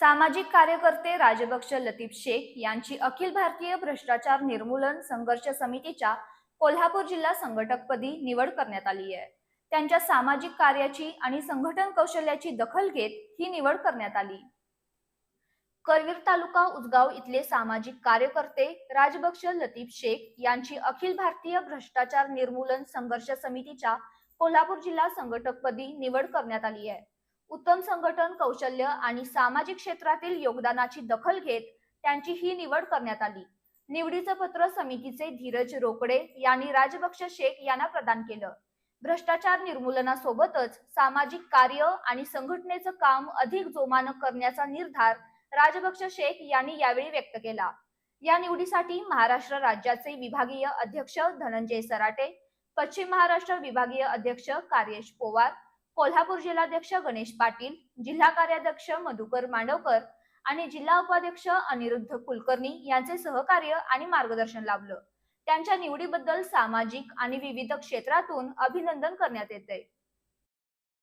सामाजिक कार्यकर्ते राजबक्ष लतीफ शेख यांची अखिल भारतीय भ्रष्टाचार निर्मूलन संघर्ष समितीच्या कोल्हापूर जिल्हा संघटकपदी निवड करण्यात आली आहे. त्यांच्या सामाजिक कार्याची आणि संघटन कौशल्याची दखल घेत ही निवड करण्यात आली. करवीर तालुका उजगाव इथले सामाजिक कार्यकर्ते राजबक्ष लतीफ शेख यांची अखिल भारतीय भ्रष्टाचार निर्मूलन संघर्ष समितीच्या कोल्हापूर जिल्हा संघटकपदी निवड करण्यात आली आहे. उत्तम संघटन कौशल्य आणि सामाजिक क्षेत्रातील योगदानाची दखल घेत त्यांची ही निवड करण्यात आली. निवडीचं पत्र समितीचे धीरज रोकडे यांनी राजबक्ष शेख यांना प्रदान केलं. भ्रष्टाचार निर्मूलनासोबतच सामाजिक कार्य आणि संघटनेचं काम अधिक जोमानं करण्याचा निर्धार राजबक्ष शेख यांनी यावेळी व्यक्त केला. या निवडीसाठी महाराष्ट्र राज्याचे विभागीय अध्यक्ष धनंजय सराटे, पश्चिम महाराष्ट्र विभागीय अध्यक्ष कार्येश पोवार, कोल्हापूर जिल्हाध्यक्ष गणेश पाटील, जिल्हा कार्याध्यक्ष मधुकर मांडवकर आणि जिल्हा उपाध्यक्ष अनिरुद्ध कुलकर्णी यांचे सहकार्य आणि मार्गदर्शन लाभलं. त्यांच्या निवडीबद्दल सामाजिक आणि विविध क्षेत्रातून अभिनंदन करण्यात येते.